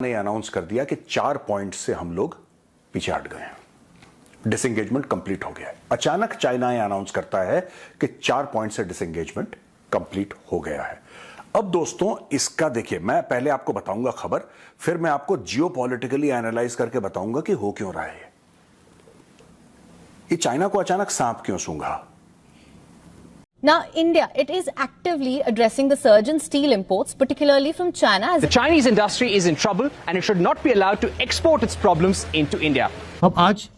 ने अनाउंस कर दिया कि 4 पॉइंट से हम लोग पीछे हट गए हैं, डिसएंगेजमेंट कंप्लीट हो गया है। अचानक चाइना ये अनाउंस करता है कि 4 पॉइंट से डिसएंगेजमेंट कंप्लीट हो गया है। अब दोस्तों इसका देखिए, मैं पहले आपको बताऊंगा खबर, फिर मैं आपको जियोपॉलिटिकली एनालाइज करके बताऊंगा कि हो क्यों रहा है ये चाइना को अचानक सांप क्यों सूंघा। Now, India, it is actively addressing the surge in steel imports, particularly from China. The Chinese industry is in trouble and it should not be allowed to export its problems into India. अब आज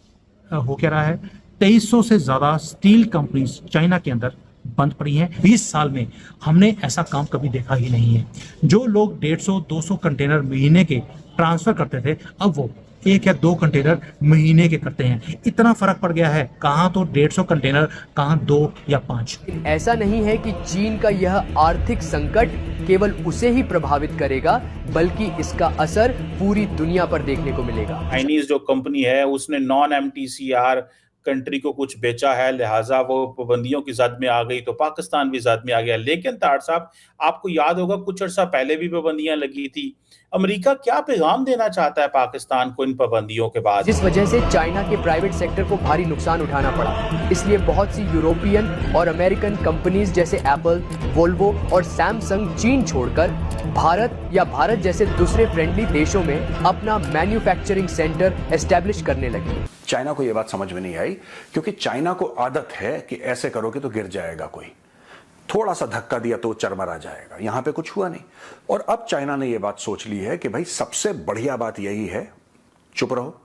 हो क्या रहा है, 2300 से ज्यादा steel companies China के अंदर बंद पड़ी हैं। 20 साल में हमने ऐसा काम कभी देखा ही नहीं है। जो लोग 150-200 कंटेनर महीने के ट्रांसफर करते थे, अब वो 1 या 2 कंटेनर महीने के करते हैं। इतना फर्क पड़ गया है, कहाँ तो 150 कंटेनर, कहाँ 2 या 5। ऐसा नहीं है कि चीन का यह आर्थिक संकट केवल उसे ही प्रभावित करेगा, बल्कि इसका असर पूरी दुनिया पर देखने को मिलेगा। चाइनीज जो कंपनी है उसने नॉन एमटीसीआर कंट्री को कुछ बेचा है, लिहाजा वो पाबंदियों की जद में आ गई, तो पाकिस्तान भी जद में आ गया। लेकिन तार साहब, आपको याद होगा कुछ अर्सा पहले भी पाबंदियां लगी थी। अमेरिका क्या पैगाम देना चाहता है पाकिस्तान को इन पाबंदियों के बाद, जिस वजह से चाइना के प्राइवेट सेक्टर को भारी नुकसान उठाना पड़ा। इसलिए बहुत सी यूरोपियन और अमेरिकन कंपनीज जैसे एप्पल, वोल्वो और सैमसंग चीन छोड़कर भारत जैसे दूसरे फ्रेंडली देशों में अपना मैन्युफैक्चरिंग सेंटर एस्टेब्लिश करने लगी। चाइना को यह बात समझ में नहीं आई, क्योंकि चाइना को आदत है कि ऐसे करोगे तो गिर जाएगा, कोई थोड़ा सा धक्का दिया तो चरमरा जाएगा। यहां पे कुछ हुआ नहीं, और अब चाइना ने यह बात सोच ली है कि भाई सबसे बढ़िया बात यही है, चुप रहो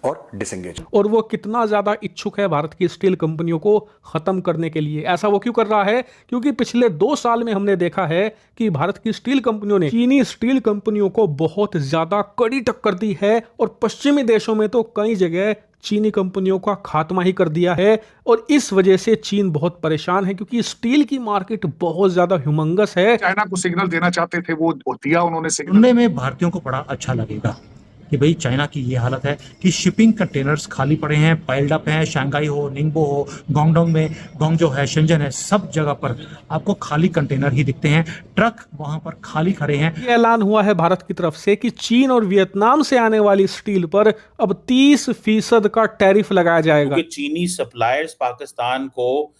और डिसएंगेज। और वो कितना ज्यादा इच्छुक है भारत की स्टील कंपनियों को खत्म करने के लिए। ऐसा वो क्यों कर रहा है? क्योंकि पिछले 2 साल में हमने देखा है कि भारत की स्टील कंपनियों ने चीनी स्टील कंपनियों को बहुत ज्यादा कड़ी टक्कर दी है, और पश्चिमी देशों में तो कई जगह चीनी कंपनियों का खात्मा ही कर दिया है। और इस वजह से चीन बहुत परेशान है, क्योंकि स्टील की मार्केट बहुत ज्यादा ह्यूमंगस है। चाइना को सिग्नल देना चाहते थे, वो दिया उन्होंने सिग्नल। सुनने में भारतीयों को बड़ा अच्छा लगेगा कि भाई चाइना की ये हालत है कि शिपिंग कंटेनर्स खाली पड़े हैं, पाइल्ड अप हैं। शंघाई हो, निंगबो हो, गोंगडोंग में, गोंगजो है, शेंजन है, सब जगह पर आपको खाली कंटेनर ही दिखते हैं। ट्रक वहां पर खाली खड़े हैं। ये ऐलान हुआ है भारत की तरफ से कि चीन और वियतनाम से आने वाली स्टील पर अब 30% का टैरिफ लगाया जाएगा। क्योंकि चीनी सप्लायर्स पाकिस्तान को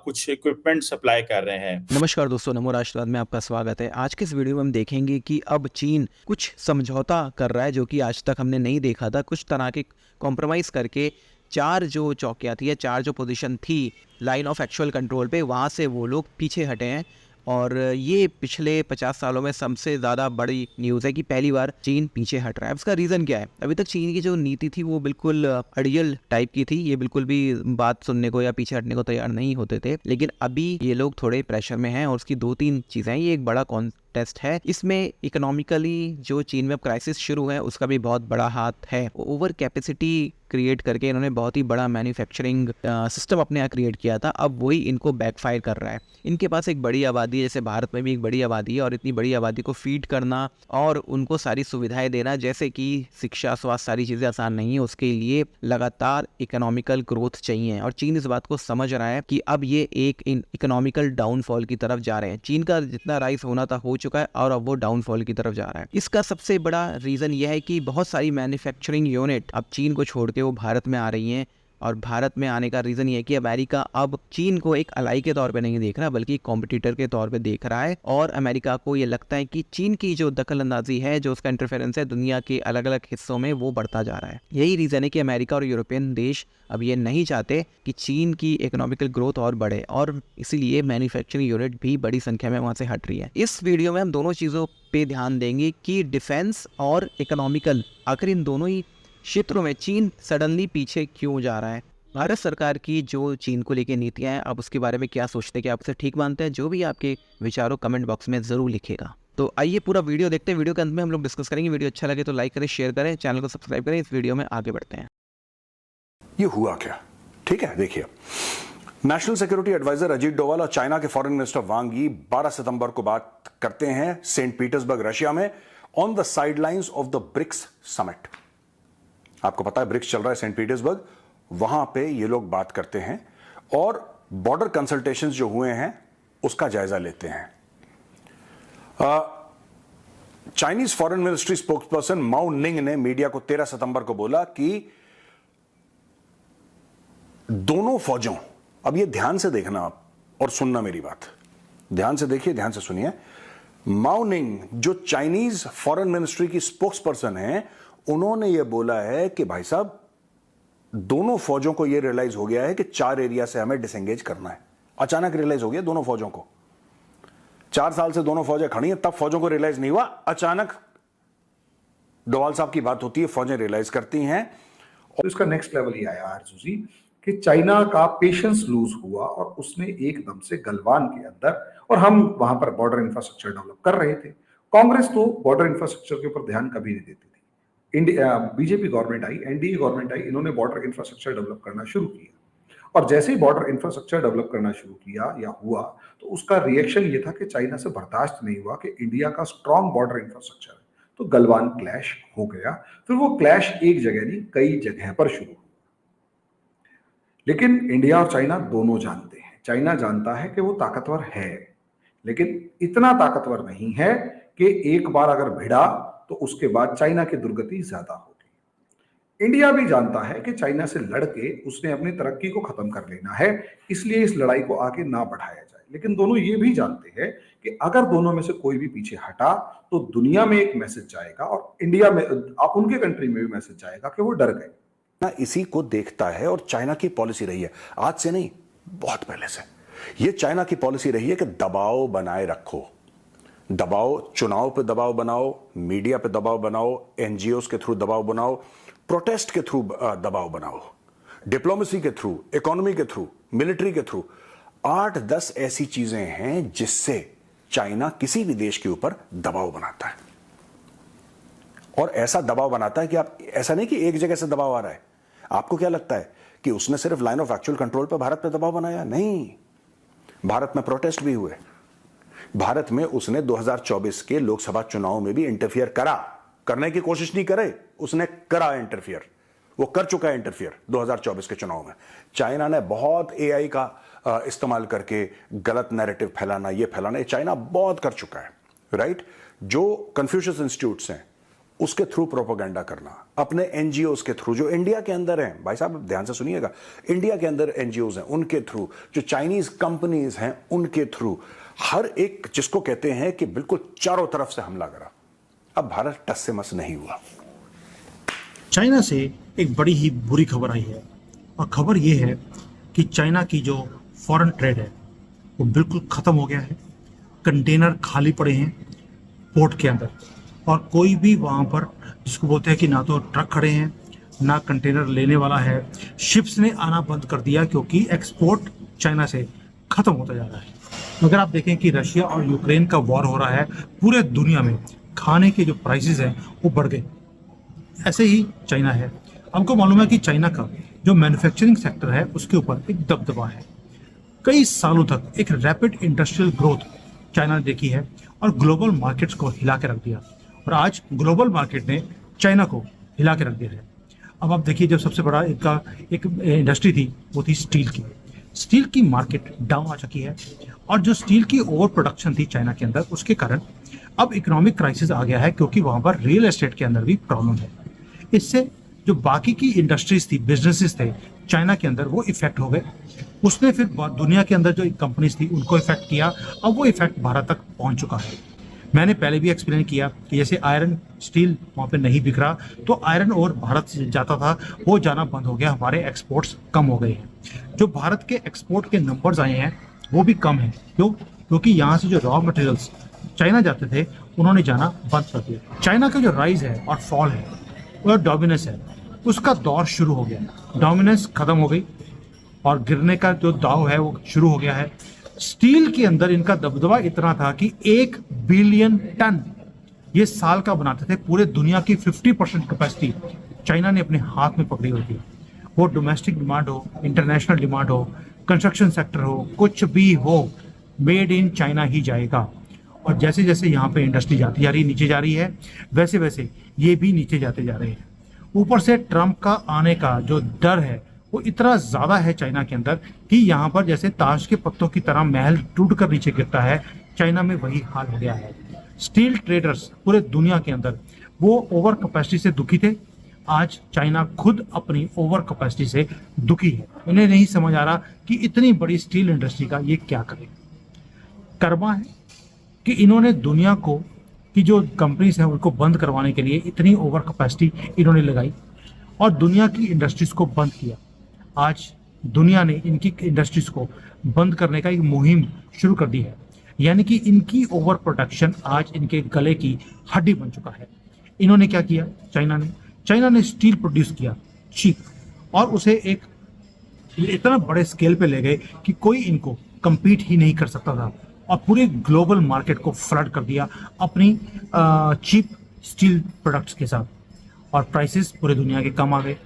कुछ इक्विपमेंट सप्लाई कर रहे हैं। नमस्कार दोस्तों, नमो राष्ट्रवाद में आपका स्वागत है। आज के इस वीडियो में हम देखेंगे कि अब चीन कुछ समझौता कर रहा है जो कि आज तक हमने नहीं देखा था। कुछ तरह के कॉम्प्रोमाइज़ करके 4 जो चौकियाँ थी या 4 जो पोजीशन थी लाइन ऑफ एक्चुअल कंट्रोल पे, वहाँ से वो लोग पीछे हटे हैं। और ये पिछले 50 सालों में सबसे ज़्यादा बड़ी न्यूज़ है कि पहली बार चीन पीछे हट रहा है। उसका रीज़न क्या है? अभी तक चीन की जो नीति थी वो बिल्कुल अड़ियल टाइप की थी। ये बिल्कुल भी बात सुनने को या पीछे हटने को तैयार नहीं होते थे। लेकिन अभी ये लोग थोड़े प्रेशर में हैं, और उसकी 2-3 चीज़ें हैं। ये एक बड़ा टेस्ट है। इसमें इकोनॉमिकली जो चीन में अब क्राइसिस शुरू है उसका भी बहुत बड़ा हाथ है। ओवर कैपेसिटी क्रिएट करके इन्होंने बहुत ही बड़ा मैन्युफैक्चरिंग सिस्टम अपने यहाँ क्रिएट किया था। अब वही इनको बैकफायर कर रहा है। इनके पास एक बड़ी आबादी है, जैसे भारत में भी एक बड़ी आबादी है, और इतनी बड़ी आबादी को फीड करना और उनको सारी सुविधाएं देना, जैसे कि शिक्षा, स्वास्थ्य, सारी चीज़ें आसान नहीं है। उसके लिए लगातार इकोनॉमिकल ग्रोथ चाहिए, और चीन इस बात को समझ रहा है कि अब ये एक इकोनॉमिकल डाउनफॉल की तरफ जा रहे हैं। चीन का जितना राइज होना था हो चुका है, और अब वो डाउनफॉल की तरफ जा रहा है। इसका सबसे बड़ा रीज़न यह है कि बहुत सारी मैन्युफैक्चरिंग यूनिट अब चीन को छोड़ के वो भारत में आ रही हैं। और भारत में आने का रीज़न ये है कि अमेरिका अब चीन को एक अलाई के तौर पे नहीं देख रहा, बल्कि कॉम्पिटिटर के तौर पे देख रहा है। और अमेरिका को ये लगता है कि चीन की जो दखल अंदाजी है, जो उसका इंटरफेरेंस है दुनिया के अलग अलग हिस्सों में, वो बढ़ता जा रहा है। यही रीज़न है कि अमेरिका और यूरोपियन देश अब ये नहीं चाहते कि चीन की इकोनॉमिकल ग्रोथ और बढ़े, और इसीलिए मैन्युफैक्चरिंग यूनिट भी बड़ी संख्या में वहाँ से हट रही है। इस वीडियो में हम दोनों चीज़ों पर ध्यान देंगे कि डिफेंस और इकोनॉमिकल, आखिर इन दोनों ही क्षेत्रों में चीन सडनली पीछे क्यों जा रहा है। भारत सरकार की जो चीन को लेकर नीतियां हैं, आप उसके बारे में क्या सोचते हैं, कि आप उसे ठीक मानते हैं? जो भी आपके विचारों कमेंट बॉक्स में ज़रूर लिखिएगा। तो आइए पूरा वीडियो देखते हैं। वीडियो के अंत में हम लोग डिस्कस करेंगे। वीडियो अच्छा लगे तो लाइक करें, शेयर करें, चैनल को सब्सक्राइब करें। इस वीडियो में आगे बढ़ते हैं। ये हुआ क्या? ठीक है, देखिए, national security adviser Ajit Doval और चाइना के फॉरेन मिनिस्टर वांग यी 12 सितंबर को बात करते हैं सेंट पीटर्सबर्ग, रशिया में, on the sidelines of the BRICS summit. आपको पता है ब्रिक्स चल रहा है सेंट पीटर्सबर्ग, वहां पे ये लोग बात करते हैं और बॉर्डर कंसल्टेशंस जो हुए हैं उसका जायजा लेते हैं। चाइनीज फॉरेन मिनिस्ट्री स्पोक्सपर्सन माओ निंग ने मीडिया को 13 सितंबर को बोला कि दोनों फौजों, अब ये ध्यान से देखना आप और सुनना मेरी बात, ध्यान से देखिए, ध्यान से सुनिए। माओ निंग जो चाइनीज फॉरेन मिनिस्ट्री की स्पोक्सपर्सन है, उन्होंने ये बोला है कि भाई साहब दोनों फौजों को यह रियलाइज हो गया है कि 4 एरिया से हमें डिसएंगेज करना है। अचानक रियलाइज हो गया दोनों फौजों को। 4 साल से दोनों फौजें खड़ी हैं, तब फौजों को रियलाइज नहीं हुआ। अचानक डोवाल साहब की बात होती है, फौजें रियलाइज करती हैं। और इसका नेक्स्ट लेवल ये आया आरजू जी कि चाइना का पेशेंस लूज हुआ और उसने एकदम से गलवान के अंदर, और हम वहां पर बॉर्डर इंफ्रास्ट्रक्चर डेवलप कर रहे थे। कांग्रेस तो बॉर्डर इंफ्रास्ट्रक्चर के ऊपर ध्यान कभी नहीं देती थी। बीजेपी गवर्नमेंट आई, एनडीए गवर्नमेंट आई, इन्होंने बॉर्डर इंफ्रास्ट्रक्चर डेवलप करना शुरू किया। और जैसे ही बॉर्डर इंफ्रास्ट्रक्चर डेवलप करना शुरू किया या हुआ, तो उसका रिएक्शन ये था कि चाइना से बर्दाश्त नहीं हुआ कि इंडिया का स्ट्रॉन्ग बॉर्डर इंफ्रास्ट्रक्चर है, तो गलवान क्लैश हो गया। फिर वो क्लैश एक जगह नहीं, कई जगह पर शुरू हुआ। लेकिन इंडिया और चाइना दोनों जानते हैं, चाइना जानता है कि वो ताकतवर है, लेकिन इतना ताकतवर नहीं है कि एक बार अगर भिड़ा तो उसके बाद चाइना की दुर्गति ज्यादा होगी। इंडिया भी जानता है कि चाइना से लड़के उसने अपनी तरक्की को खत्म कर लेना है, इसलिए इस लड़ाई को आगे ना बढ़ाया जाए। लेकिन दोनों ये भी जानते हैं कि अगर दोनों में से कोई भी पीछे हटा तो दुनिया में एक मैसेज जाएगा और इंडिया में, उनके कंट्री में भी मैसेज जाएगा कि वो डर गए ना। इसी को देखता है और चाइना की पॉलिसी रही है, आज से नहीं बहुत पहले से ये चाइना की पॉलिसी रही है कि दबाव बनाए रखो। दबाव, चुनाव पे दबाव बनाओ, मीडिया पे दबाव बनाओ, एनजीओस के थ्रू दबाव बनाओ, प्रोटेस्ट के थ्रू दबाव बनाओ, डिप्लोमेसी के थ्रू, इकोनॉमी के थ्रू, मिलिट्री के थ्रू। 8-10 ऐसी चीजें हैं जिससे चाइना किसी भी देश के ऊपर दबाव बनाता है। और ऐसा दबाव बनाता है कि आप, ऐसा नहीं कि एक जगह से दबाव आ रहा है। आपको क्या लगता है कि उसने सिर्फ लाइन ऑफ एक्चुअल कंट्रोल पर भारत पे दबाव बनाया? नहीं, भारत में प्रोटेस्ट भी हुए। भारत में उसने 2024 के लोकसभा चुनाव में भी इंटरफियर करा, करने की कोशिश नहीं करे, उसने करा इंटरफियर। वो कर चुका है इंटरफियर 2024 के चुनाव में। चाइना ने बहुत एआई का इस्तेमाल करके गलत नैरेटिव फैलाना, ये फैलाना, चाइना बहुत कर चुका है, राइट। जो कन्फ्यूशियस इंस्टीट्यूट्स हैं उसके थ्रू प्रोपेगेंडा करना, अपने एनजीओस के थ्रू जो इंडिया के अंदर हैं, भाई साहब ध्यान से सुनिएगा, इंडिया के अंदर एनजीओस हैं उनके थ्रू, जो चाइनीज कंपनीज हैं उनके थ्रू, हर एक जिसको कहते हैं कि बिल्कुल चारों तरफ से हमला करा। अब भारत टस से मस नहीं हुआ। चाइना से एक बड़ी ही बुरी खबर आई है, और खबर यह है कि चाइना की जो फॉरेन ट्रेड है वो बिल्कुल खत्म हो गया है। कंटेनर खाली पड़े हैं पोर्ट के अंदर, और कोई भी वहाँ पर, जिसको बोलते हैं कि ना तो ट्रक खड़े हैं ना कंटेनर लेने वाला है। शिप्स ने आना बंद कर दिया क्योंकि एक्सपोर्ट चाइना से खत्म होता जा रहा है। अगर आप देखें कि रशिया और यूक्रेन का वॉर हो रहा है, पूरे दुनिया में खाने के जो प्राइसेस हैं वो बढ़ गए। ऐसे ही चाइना है। हमको मालूम है कि चाइना का जो मैन्युफैक्चरिंग सेक्टर है उसके ऊपर एक दबदबा है। कई सालों तक एक रैपिड इंडस्ट्रियल ग्रोथ चाइना ने देखी है और ग्लोबल मार्केट्स को हिला के रख दिया, और आज ग्लोबल मार्केट ने चाइना को हिला के रख दिया है। अब आप देखिए, जब सबसे बड़ा इनका एक इंडस्ट्री थी वो थी स्टील की। स्टील की मार्केट डाउन आ चुकी है, और जो स्टील की ओवर प्रोडक्शन थी चाइना के अंदर, उसके कारण अब इकोनॉमिक क्राइसिस आ गया है, क्योंकि वहाँ पर रियल एस्टेट के अंदर भी प्रॉब्लम है। इससे जो बाकी की इंडस्ट्रीज थी, बिजनेसेस थे चाइना के अंदर, वो इफेक्ट हो गए। उसने फिर दुनिया के अंदर जो कंपनीज थी उनको इफेक्ट किया। अब वो इफेक्ट भारत तक पहुँच चुका है। मैंने पहले भी एक्सप्लेन किया कि जैसे आयरन स्टील वहाँ पे नहीं बिक रहा, तो आयरन और भारत से जाता था वो जाना बंद हो गया, हमारे एक्सपोर्ट्स कम हो गए हैं। जो भारत के एक्सपोर्ट के नंबर्स आए हैं वो भी कम है। क्यों? क्योंकि यहाँ से जो रॉ मटेरियल्स चाइना जाते थे उन्होंने जाना बंद कर दिया। चाइना का जो राइज है और फॉल है और डोमिनेंस है, उसका दौर शुरू हो गया। डोमिनेंस खत्म हो गई और गिरने का जो दाव है वो शुरू हो गया है। स्टील के अंदर इनका दबदबा इतना था कि 1 बिलियन टन ये साल का बनाते थे। पूरे दुनिया की 50% कैपेसिटी चाइना ने अपने हाथ में पकड़ी हुई थी। वो डोमेस्टिक डिमांड हो, इंटरनेशनल डिमांड हो, कंस्ट्रक्शन सेक्टर हो, कुछ भी हो, मेड इन चाइना ही जाएगा। और जैसे जैसे यहाँ पे इंडस्ट्री जाती जा रही है, नीचे जा रही है, वैसे वैसे ये भी नीचे जाते जा रहे हैं। ऊपर से ट्रम्प का आने का जो डर है वो इतना ज़्यादा है चाइना के अंदर कि यहाँ पर जैसे ताश के पत्तों की तरह महल टूट कर नीचे गिरता है, चाइना में वही हाल हो गया है। स्टील ट्रेडर्स पूरे दुनिया के अंदर वो ओवर कैपेसिटी से दुखी थे। आज चाइना खुद अपनी ओवर कैपेसिटी से दुखी है। उन्हें नहीं समझ आ रहा कि इतनी बड़ी स्टील इंडस्ट्री का ये क्या करे। कर्मा है कि इन्होंने दुनिया को की जो कंपनीज हैं उनको बंद करवाने के लिए इतनी ओवर कैपेसिटी इन्होंने लगाई और दुनिया की इंडस्ट्रीज को बंद किया। आज दुनिया ने इनकी इंडस्ट्रीज को बंद करने का एक मुहिम शुरू कर दी है, यानी कि इनकी ओवर प्रोडक्शन आज इनके गले की हड्डी बन चुका है। इन्होंने क्या किया? चाइना ने स्टील प्रोड्यूस किया चीप और उसे एक इतना बड़े स्केल पे ले गए कि कोई इनको compete ही नहीं कर सकता था और पूरे ग्लोबल मार्केट को फ्लड कर दिया अपनी चीप स्टील प्रोडक्ट्स के साथ और प्राइसेस पूरे दुनिया के कम आ गए।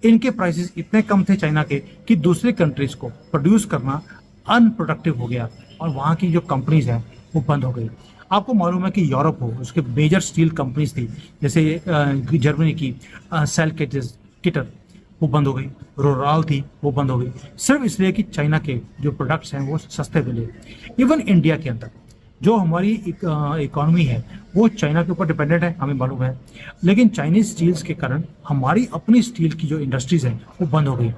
इनके प्राइसेस इतने कम थे चाइना के कि दूसरे कंट्रीज को प्रोड्यूस करना अनप्रोडक्टिव हो गया और वहाँ की जो कंपनीज हैं वो बंद हो गई। आपको मालूम है कि यूरोप हो उसके मेजर स्टील कंपनीज थी, जैसे जर्मनी की किटर वो बंद हो गई, रोराल थी वो बंद हो गई, सिर्फ इसलिए कि चाइना के जो प्रोडक्ट्स हैं वो सस्ते मिले। इवन इंडिया के अंदर जो हमारी इकोनॉमी है वो चाइना के ऊपर डिपेंडेंट है, हमें मालूम है, लेकिन चाइनीज स्टील्स के कारण हमारी अपनी स्टील की जो इंडस्ट्रीज हैं वो बंद हो गई।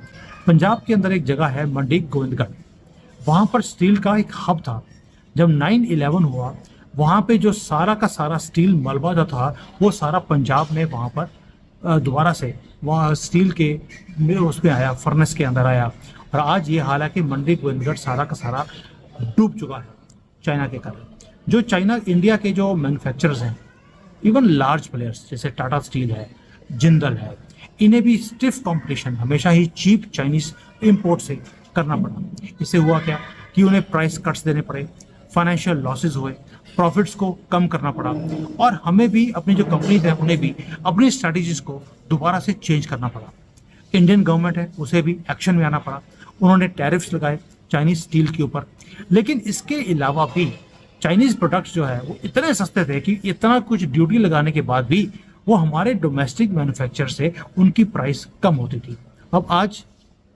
पंजाब के अंदर एक जगह है मंडी गोविंदगढ़, वहाँ पर स्टील का एक हब था। जब 9/11 हुआ वहाँ पे जो सारा का सारा स्टील मलबा जो था वो सारा पंजाब में वहाँ पर दोबारा से वहाँ स्टील के उसमें आया, फर्नेस के अंदर आया और आज ये हाल है कि मंडी गोविंदगढ़ सारा का सारा डूब चुका है चाइना के कारण। जो चाइना इंडिया के जो मैन्युफैक्चरर्स हैं, इवन लार्ज प्लेयर्स जैसे टाटा स्टील है, जिंदल है, इन्हें भी स्टिफ कंपटीशन हमेशा ही चीप चाइनीज इंपोर्ट से करना पड़ा। इससे हुआ क्या कि उन्हें प्राइस कट्स देने पड़े, फाइनेंशियल लॉसेस हुए, प्रॉफिट्स को कम करना पड़ा और हमें भी अपनी जो कंपनीज हैं उन्हें भी अपनी स्ट्रैटेजीज को दोबारा से चेंज करना पड़ा। इंडियन गवर्नमेंट है उसे भी एक्शन में आना पड़ा। उन्होंने टैरिफ्स लगाए चाइनीज स्टील के ऊपर, लेकिन इसके अलावा भी चाइनीज प्रोडक्ट्स जो है वो इतने सस्ते थे कि इतना कुछ ड्यूटी लगाने के बाद भी वो हमारे डोमेस्टिक मैन्युफैक्चर से उनकी प्राइस कम होती थी। अब आज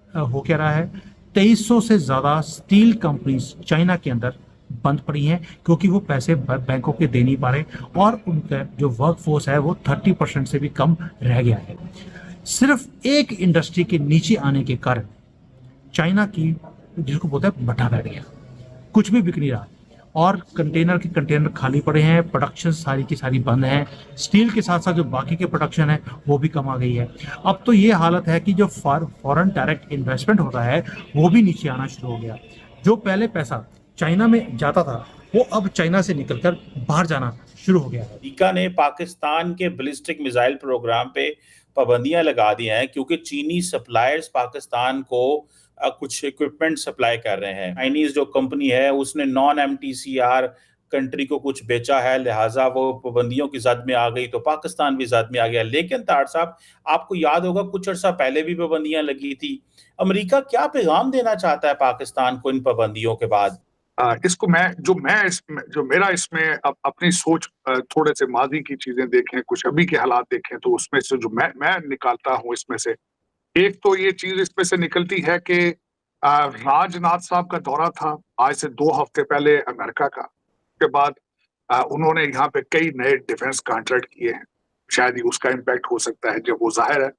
हो क्या रहा है, 2300 से ज़्यादा स्टील कंपनीज चाइना के अंदर बंद पड़ी हैं क्योंकि वो पैसे बैंकों के दे नहीं पा रहे और उनका जो वर्क फोर्स है वो 30% से भी कम रह गया है। सिर्फ एक इंडस्ट्री के नीचे आने के कारण चाइना की जिसको बोलते हैं भट्टा बैठ गया, कुछ भी बिक नहीं रहा और कंटेनर के कंटेनर खाली पड़े हैं, प्रोडक्शन सारी की सारी बंद है। स्टील के साथ साथ जो बाकी के प्रोडक्शन है वो भी कम आ गई है। अब तो ये हालत है कि जो फॉरेन डायरेक्ट इन्वेस्टमेंट होता है वो भी नीचे आना शुरू हो गया। जो पहले पैसा चाइना में जाता था वो अब चाइना से निकलकर बाहर जाना शुरू हो गया है। अमेरिका ने पाकिस्तान के बैलिस्टिक मिसाइल प्रोग्राम पे पाबंदियां लगा दी हैं क्योंकि चीनी सप्लायर्स पाकिस्तान को कुछ इक्विपमेंट सप्लाई कर रहे हैं। चाइनीज जो कंपनी है उसने नॉन MTCR कंट्री को कुछ बेचा है, लिहाजा वो पाबंदियों की जद में आ गई तो पाकिस्तान भी जद में आ गया। लेकिन तार साहब आपको याद होगा कुछ अर्सा पहले भी पाबंदियां लगी थी। अमेरिका क्या पैगाम देना चाहता है पाकिस्तान को इन पाबंदियों के बाद? इसको जो मेरा इसमें अपनी सोच थोड़े से माजी की चीजें देखें, कुछ अभी के हालात देखें तो उसमें से जो मैं निकालता हूं इसमें से एक तो ये चीज इसमें से निकलती है कि राजनाथ साहब का दौरा था आज से 2 हफ्ते पहले अमेरिका का, के बाद उन्होंने यहाँ पे कई नए डिफेंस कॉन्ट्रैक्ट किए हैं। शायद ही उसका इम्पैक्ट हो सकता है जब वो जाहिर है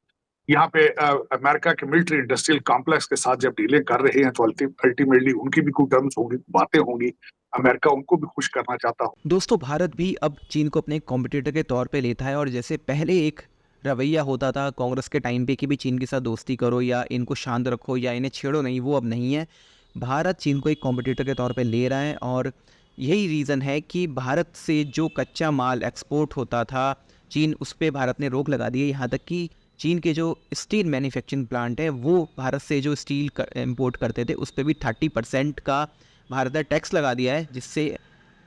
यहाँ पे अमेरिका के मिलिट्री इंडस्ट्रियल कॉम्प्लेक्स के साथ जब डीलिंग कर रहे हैं तो अल्टीमेटली उनकी भी कोई टर्म्स होंगी, बातें होंगी, अमेरिका उनको भी खुश करना चाहता हूँ। दोस्तों, भारत भी अब चीन को अपने कॉम्पिटिटर के तौर पे लेता है और जैसे पहले एक रवैया होता था कांग्रेस के टाइम पे कि भी चीन के साथ दोस्ती करो या इनको शांत रखो या इन्हें छेड़ो नहीं, वो अब नहीं है। भारत चीन को एक कॉम्पिटिटर के तौर पे ले रहा है और यही रीज़न है कि भारत से जो कच्चा माल एक्सपोर्ट होता था चीन, उस पर भारत ने रोक लगा दी है। यहाँ तक कि चीन के जो स्टील मैन्युफैक्चरिंग प्लांट है वो भारत से जो स्टील इंपोर्ट करते थे उस पर भी 30% का भारत ने टैक्स लगा दिया है, जिससे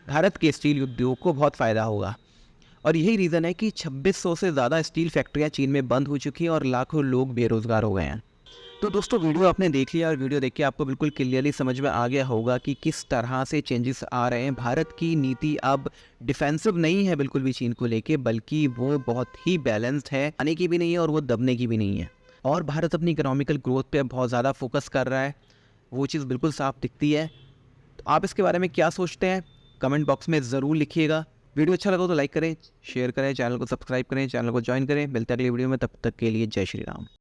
भारत के स्टील उद्योग को बहुत फ़ायदा होगा। और यही रीज़न है कि 2600 से ज़्यादा स्टील फैक्ट्रियाँ चीन में बंद हो चुकी हैं और लाखों लोग बेरोज़गार हो गए हैं। तो दोस्तों, वीडियो आपने देख लिया और वीडियो देख के आपको बिल्कुल क्लियरली समझ में आ गया होगा कि किस तरह से चेंजेस आ रहे हैं। भारत की नीति अब डिफेंसिव नहीं है बिल्कुल भी चीन को लेके, बल्कि वो बहुत ही बैलेंस्ड है, आने की भी नहीं है और वो दबने की भी नहीं है। और भारत अपनी इकोनॉमिकल ग्रोथ पे बहुत ज़्यादा फोकस कर रहा है, वो चीज़ बिल्कुल साफ दिखती है। तो आप इसके बारे में क्या सोचते हैं कमेंट बॉक्स में ज़रूर लिखिएगा वीडियो अच्छा लगा तो लाइक करें, शेयर करें, चैनल को सब्सक्राइब करें, चैनल को ज्वाइन करें। मिलते हैं अगली वीडियो में, तब तक के लिए जय श्री राम।